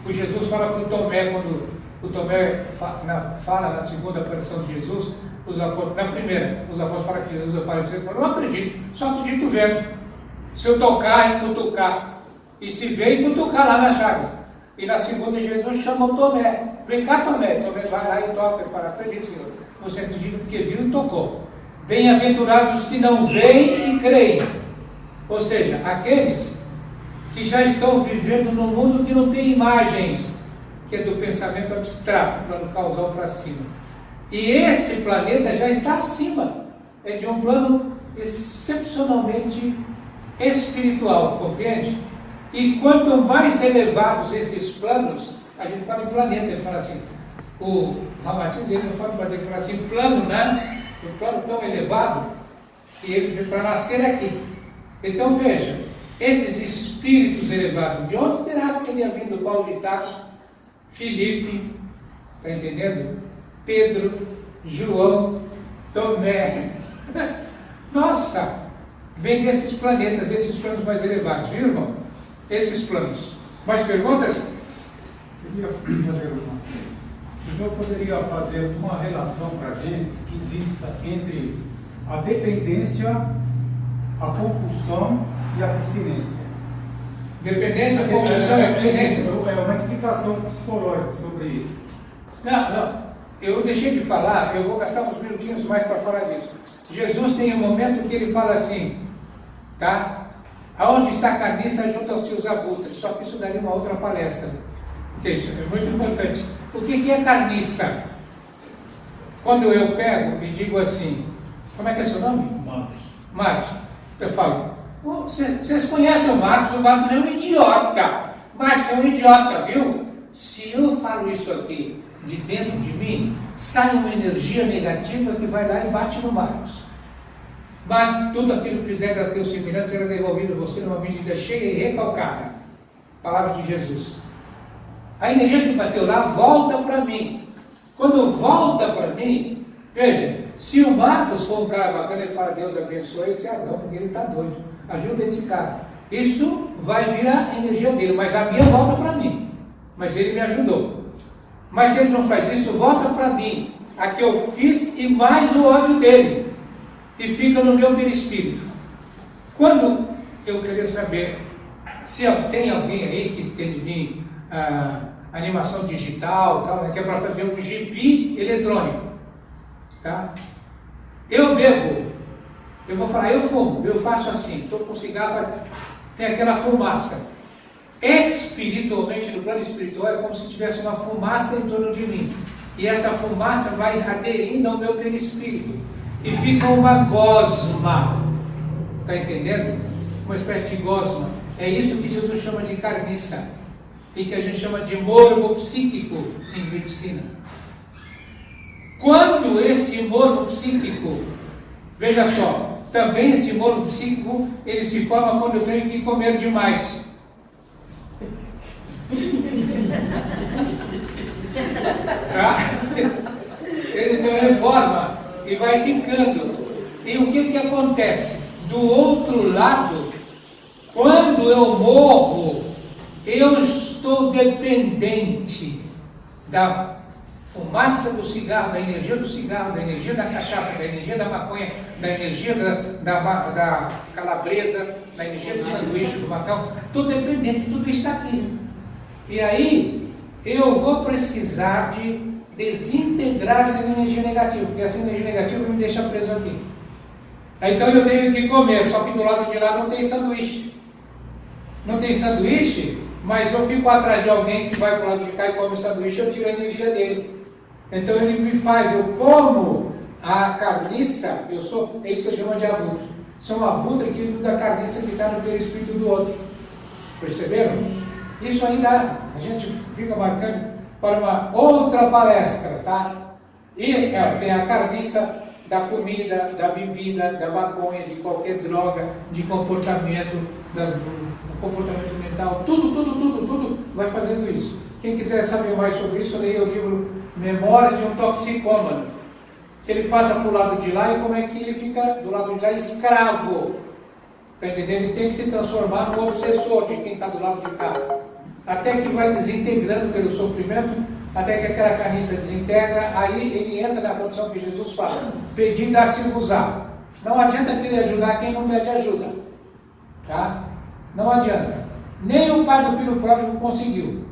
O Jesus fala para o Tomé, quando o Tomé fala na segunda aparição de Jesus, os apóstolos, na primeira, os apóstolos falam que Jesus apareceu e falam: não acredito, só acredito vendo. Se eu tocar e cutucar, e se ver e cutucar lá nas chagas. E na segunda Jesus chama o Tomé: vem cá, Tomé. Tomé vai lá e toca e fala: acredito, Senhor. Você acredita porque viu e tocou. Bem-aventurados os que não veem e creem. Ou seja, aqueles que já estão vivendo num mundo que não tem imagens, que é do pensamento abstrato, plano causal para cima. E esse planeta já está acima. É de um plano excepcionalmente espiritual, compreende? E quanto mais elevados esses planos, a gente fala em planeta, ele fala assim, o Ramatiz, ele não fala em planeta, ele fala assim, plano, né? Um plano tão elevado, que ele veio para nascer aqui. Então veja, esses espíritos elevados, de onde terá que teria vindo Paulo de Tarso, Filipe, está entendendo? Pedro, João, Tomé, nossa, vem desses planetas, desses planos mais elevados, viu, irmão? Esses planos. Mais perguntas? O senhor poderia fazer uma relação para a gente que exista entre a dependência, a compulsão e a abstinência? Dependência, compulsão e abstinência? É uma explicação psicológica sobre isso. Não. Eu deixei de falar, eu vou gastar uns minutinhos mais para falar disso. Jesus tem um momento que ele fala assim, tá? Aonde está a carniça, juntam-se os abutres. Só que isso daria uma outra palestra. Porque isso é muito importante. O que é carniça? Quando eu pego e digo assim, como é que é seu nome? Marcos. Eu falo, vocês conhecem o Marcos? O Marcos é um idiota. Marcos é um idiota, viu? Se eu falo isso aqui de dentro de mim, sai uma energia negativa que vai lá e bate no Marcos. Mas tudo aquilo que fizer da teu semelhança será devolvido a você numa medida cheia e recalcada. Palavra de Jesus. A energia que bateu lá volta para mim. Quando volta para mim, veja, se o Marcos for um cara bacana, ele fala: Deus abençoe esse Adão, porque ele está doido. Ajuda esse cara. Isso vai virar a energia dele, mas a minha volta para mim. Mas ele me ajudou. Mas se ele não faz isso, volta para mim. A que eu fiz e mais o ódio dele. E fica no meu perispírito. Quando eu queria saber se tem alguém aí que entende de animação digital, tal, né, que é para fazer um GP eletrônico, tá? Eu bebo, eu vou falar, eu fumo, eu faço assim, estou com cigarro, tem aquela fumaça. Espiritualmente, no plano espiritual, é como se tivesse uma fumaça em torno de mim. E essa fumaça vai aderindo ao meu perispírito. E fica uma gosma. Está entendendo? Uma espécie de gosma. É isso que Jesus chama de carniça. E que a gente chama de morbo psíquico em medicina. Quando esse morbo psíquico, veja só, também esse morbo psíquico, ele se forma quando eu tenho que comer demais. Tá? Ele reforma e vai ficando. E o que acontece? Do outro lado, quando eu morro, eu estou dependente da fumaça do cigarro, da energia da cachaça, da energia da maconha, da energia da calabresa, da energia do sanduíche, do macão. Estou dependente, tudo está aqui. E aí, eu vou precisar de desintegrar essa energia negativa, porque essa energia negativa me deixa preso aqui. Então eu tenho que comer, só que do lado de lá não tem sanduíche. Não tem sanduíche, mas eu fico atrás de alguém que vai para o lado de cá e come o sanduíche, eu tiro a energia dele. Então ele me faz, eu como a carniça, é isso que eu chamo de abutre. Sou um abutre que vive da carniça que está no perispírito do outro. Perceberam? Isso aí dá, a gente fica marcando para uma outra palestra, tá? E tem a carniça da comida, da bebida, da maconha, de qualquer droga, de comportamento, do comportamento mental, tudo vai fazendo isso. Quem quiser saber mais sobre isso, leia o livro Memórias de um Toxicômano, que ele passa para o lado de lá e como é que ele fica do lado de lá escravo. Está entendendo? Ele tem que se transformar no obsessor de quem está do lado de cá. Até que vai desintegrando pelo sofrimento, até que aquela carniça desintegra, aí ele entra na condição que Jesus fala: pedir, dar-se-vos-á. Não adianta querer ajudar quem não pede ajuda. Tá? Não adianta. Nem o pai do filho pródigo conseguiu.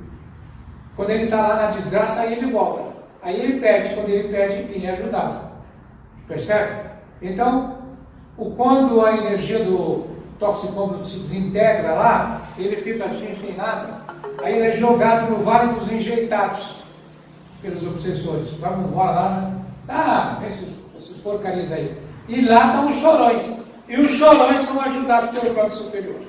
Quando ele está lá na desgraça, aí ele volta. Aí ele pede, quando ele pede, ele é ajudado. Percebe? Então, quando a energia do toxicômano se desintegra lá, ele fica assim, sem nada. Aí ele é jogado no vale dos enjeitados pelos obsessores. Vamos embora lá, né? Esses porcarias aí. E lá estão os chorões. E os chorões são ajudados pelo plano superior.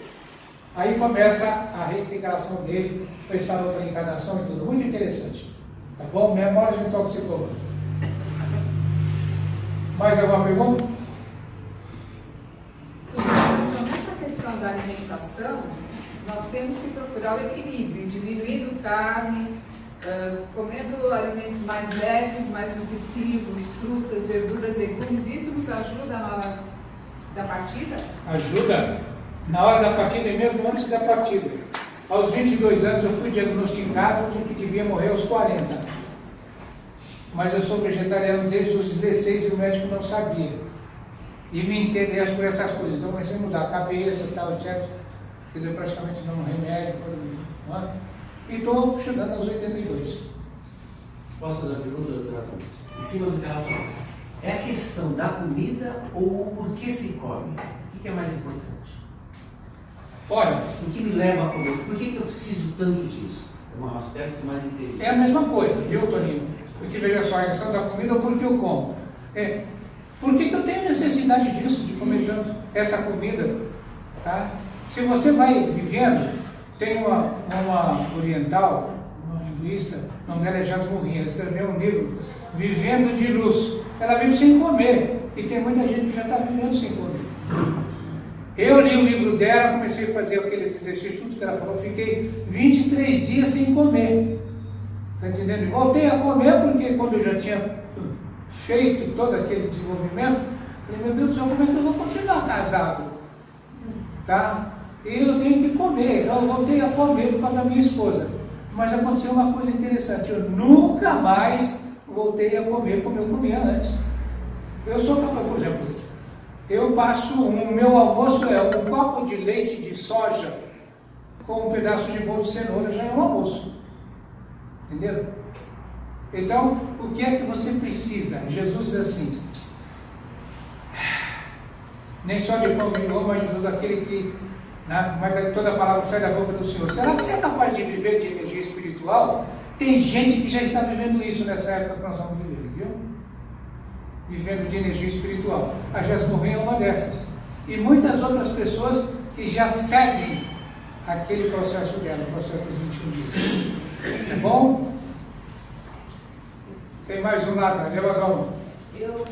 Aí começa a reintegração dele, pensar outra encarnação e tudo. Muito interessante. Tá bom? Memória de um toxicômano. Mais alguma pergunta? Então, nessa questão da alimentação, nós temos que procurar o equilíbrio, diminuindo carne, comendo alimentos mais leves, mais nutritivos, frutas, verduras, legumes. Isso nos ajuda na hora da partida? Ajuda na hora da partida e mesmo antes da partida. Aos 22 anos eu fui diagnosticado de que devia morrer aos 40. Mas eu sou vegetariano desde os 16 e o médico não sabia. E me interessa por essas coisas. Então comecei a mudar a cabeça e tal, etc. Quer dizer, praticamente dando remédio. E estou chegando aos 82. Posso fazer uma pergunta, doutora? Em cima do que ela falou. É a questão da comida ou o porquê se come? O que é mais importante? Olha, O que me leva a comer? Por que eu preciso tanto disso? É um aspecto mais interior. é a mesma coisa, viu, Toninho? Porque veja só, a questão da comida, por que eu como? Por que eu tenho necessidade disso, de comer tanto essa comida? Tá? Se você vai vivendo, tem uma oriental, uma hinduísta, o nome dela é Jasmurri, ela escreveu um livro, Vivendo de Luz. Ela vive sem comer, e tem muita gente que já está vivendo sem comer. Eu li o livro dela, comecei a fazer aqueles exercícios, tudo que ela falou, fiquei 23 dias sem comer. Está entendendo? E voltei a comer porque quando eu já tinha feito todo aquele desenvolvimento, falei, meu Deus do céu, como é que eu vou continuar casado? Tá? E eu tenho que comer, então eu voltei a comer por causa da minha esposa. Mas aconteceu uma coisa interessante, eu nunca mais voltei a comer como eu comia antes. Eu sou capaz, por exemplo, eu passo, o meu almoço é um copo de leite de soja com um pedaço de bolo de cenoura, já é um almoço. Entendeu? Então, o que é que você precisa? Jesus diz assim: nem só de pão vivo, mas de todo aquele que, mas toda a palavra que sai da boca do Senhor. Será que você é capaz de viver de energia espiritual? Tem gente que já está vivendo isso nessa época que nós estamos vivendo, viu? Vivendo de energia espiritual. A Jasmurri é uma dessas. E muitas outras pessoas que já seguem aquele processo dela, o processo dos 21 dias. Tá bom? Tem mais um lá, leva a mão. Eu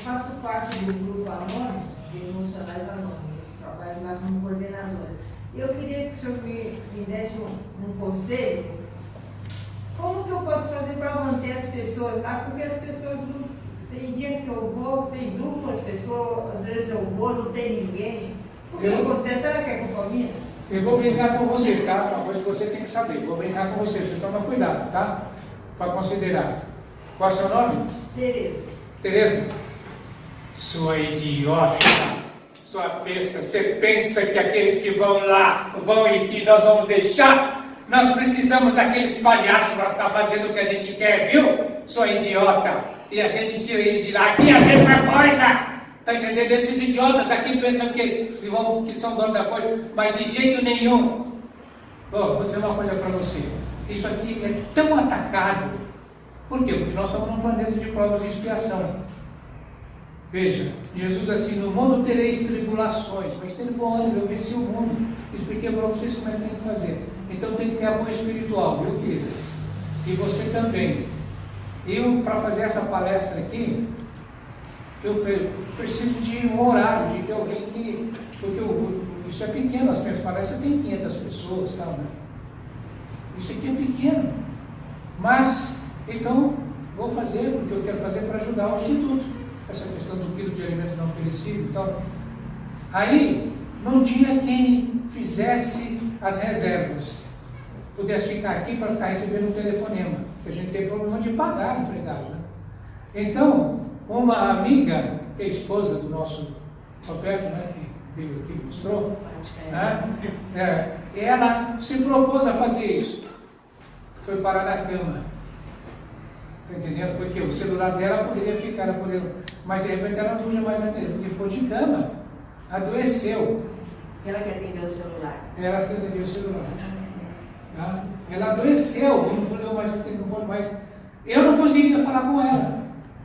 faço parte do grupo anônimo, de emocionais anônimos, trabalho lá como coordenadora. Eu queria que o senhor me desse um conselho Como que eu posso fazer para manter as pessoas lá? Porque as pessoas não. Tem dia que eu vou, tem duplas pessoas, às vezes eu vou, não tem ninguém. O que acontece? Será que é culpa minha? Eu vou brincar com você, tá? Uma coisa que você tem que saber. Vou brincar com você, você toma cuidado, tá? Para considerar. Qual é o seu nome? Tereza. Tereza? Sua idiota, sua besta, você pensa que aqueles que vão lá vão e que nós vamos deixar? Nós precisamos daqueles palhaços para ficar fazendo o que a gente quer, viu? Sua idiota. E a gente tira eles de lá, aqui a mesma coisa. Tá entendendo? Esses idiotas aqui pensam que são donos da coisa, mas de jeito nenhum. Vou dizer uma coisa para você. Isso aqui é tão atacado. Por quê? Porque nós estamos num planeta de provas e expiação. Veja, Jesus assim, no mundo tereis tribulações, mas tem bom ânimo, eu venci o mundo. Expliquei para vocês como é que tem que fazer. Então tem que ter apoio espiritual, viu, querida? E você também. Eu, para fazer essa palestra aqui, eu preciso de um horário, de ter alguém que... Porque isso é pequeno, as minhas palestras têm 500 pessoas, tá, né? Isso aqui é pequeno. Mas, então, vou fazer o que eu quero fazer para ajudar o Instituto. Essa questão do quilo de alimento não perecível e tal. Aí, não tinha quem fizesse as reservas. Pudesse ficar aqui para ficar recebendo um telefonema. Porque a gente tem problema de pagar o empregado, né? Então, uma amiga, que é a esposa do nosso Roberto, né, que veio aqui e mostrou, né, ela se propôs a fazer isso. Foi parar na cama. Está entendendo? Porque o celular dela poderia ficar, mas de repente ela não podia mais atender, porque ficou de cama, adoeceu. Ela que atendeu o celular. Ela que atendeu o celular. Tá? Ela adoeceu, não pôde mais atender, não pôde mais. Eu não conseguia falar com ela.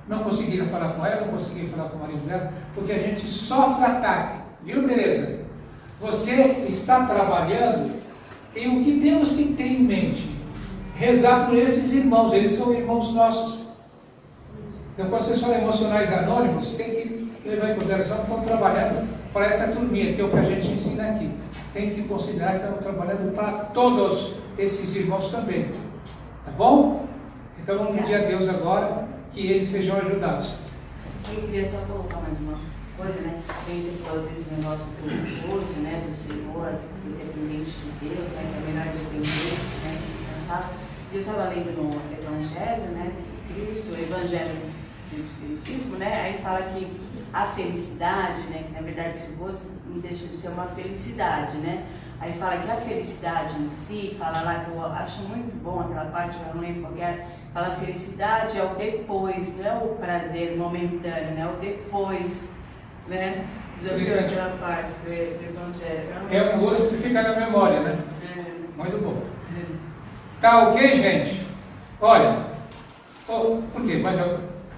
Não conseguia falar com ela, não conseguia falar com o marido dela, porque a gente sofre ataque. Viu, Tereza? Você está trabalhando e o que temos que ter em mente? Rezar por esses irmãos, eles são irmãos nossos. Então, quando vocês falam emocionais anônimos, tem que levar em consideração que estão trabalhando para essa turminha, que é o que a gente ensina aqui. Tem que considerar que estamos trabalhando para todos esses irmãos também. Tá bom? Então, vamos pedir a Deus agora que eles sejam ajudados. Eu queria só colocar mais uma coisa, né? Você falou desse negócio do curso, né? Do Senhor, ser dependente de Deus, né? Que é melhor depender, né? Eu estava lendo no Evangelho, né? De Cristo, o Evangelho do Espiritismo, né? Aí fala que a felicidade, né? Que na verdade esse gozo não deixa de ser uma felicidade, né? Aí fala que a felicidade em si, fala lá que eu acho muito bom aquela parte, eu não lembro qual que era, fala a felicidade é o depois, não é o prazer momentâneo, né? O depois, né? Já viu aquela parte do Evangelho? É um gosto que fica na memória, né? Muito bom. Tá ok, gente? Olha, por quê? Mas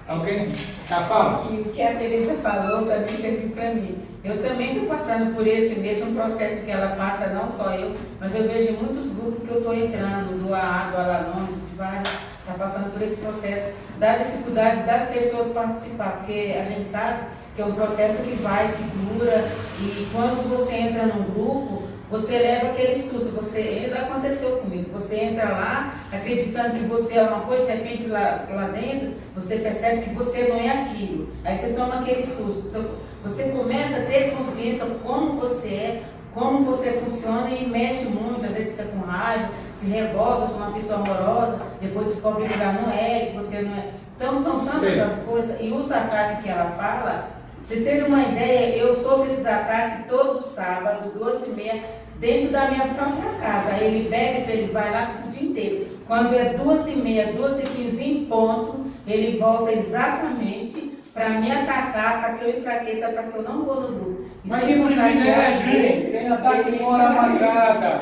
alguém? Tá, fala. O que a Tereza falou também serve para mim. Eu também estou passando por esse mesmo processo que ela passa, não só eu, mas eu vejo muitos grupos que eu estou entrando, do AA, do Alanon, de vários, está passando por esse processo da dificuldade das pessoas participar, porque a gente sabe que é um processo que vai, que dura, e quando você entra num grupo, você leva aquele susto, ainda aconteceu comigo, você entra lá acreditando que você é uma coisa, de repente lá dentro você percebe que você não é aquilo, aí você toma aquele susto, você começa a ter consciência como você é, como você funciona e mexe muito, às vezes fica com raiva, se revolta, se é uma pessoa amorosa, depois descobre que ela não é, que você não é. Então são tantas as coisas, e os ataques que ela fala, vocês terem uma ideia, eu sofro esses ataques todos os sábados, 12h30, dentro da minha própria casa. Aí ele bebe, então ele vai lá, fica o dia inteiro. Quando é 12h30, 12h15 em ponto, ele volta exatamente para me atacar, para que eu enfraqueça, para que eu não vou no grupo. Mas que privilégio, tem ataque de hora marcada.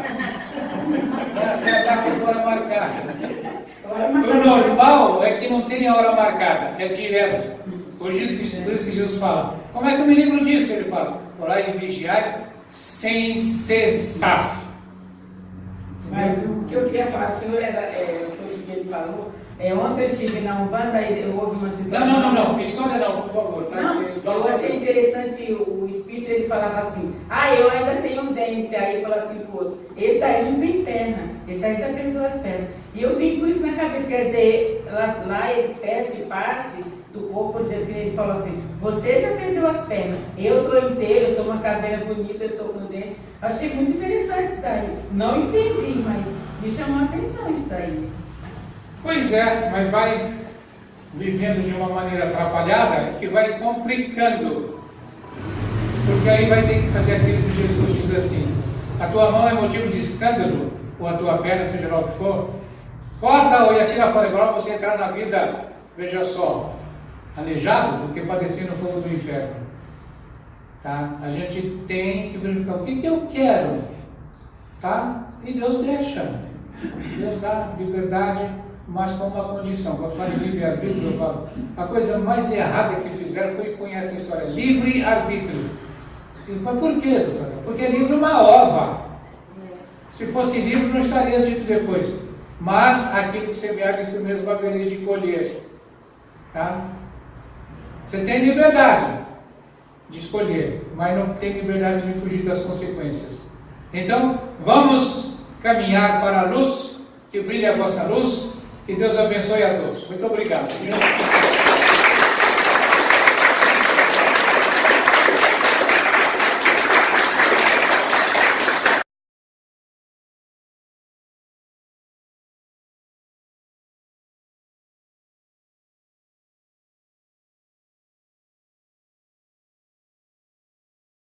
Tem ataque de hora marcada. O normal é que não tem a hora marcada, é direto. Por isso que Jesus fala. Como é que eu me lembro disso? Ele fala, orai e vigiai sem cessar. Mas o que eu queria falar para o senhor sobre o que ele falou. Ontem eu estive na Umbanda e eu ouvi uma situação. Não, história não, por favor. Tá? Não, eu achei interessante o espírito, ele falava assim, eu ainda tenho um dente. Aí ele falou assim pro outro, esse daí não tem perna, esse aí já perdeu as pernas. E eu vim com isso na cabeça, quer dizer, lá eles perdem parte do corpo, por exemplo, que ele falou assim, você já perdeu as pernas, eu estou inteiro, eu sou uma caveira bonita, eu estou com dente. Achei muito interessante isso daí. Não entendi, mas me chamou a atenção isso daí. Pois é, mas vai vivendo de uma maneira atrapalhada que vai complicando. Porque aí vai ter que fazer aquilo que Jesus diz assim, a tua mão é motivo de escândalo, ou a tua perna, seja lá o que for, corta ou atira fora, igual você entrar na vida, veja só, aleijado do que padecer no fogo do inferno. Tá? A gente tem que verificar o que eu quero, tá? E Deus deixa. Deus dá liberdade, mas com uma condição. Quando fala em livre-arbítrio, eu falo, a coisa mais errada que fizeram foi, conhece a história, livre-arbítrio. Mas por quê, doutora? Porque livre é uma ova. Se fosse livre, não estaria dito depois. Mas aquilo que semear, diz tu mesmo, havereis de colher. Tá? Você tem liberdade de escolher, mas não tem liberdade de fugir das consequências. Então, vamos caminhar para a luz, que brilhe a vossa luz, que Deus abençoe a todos. Muito obrigado.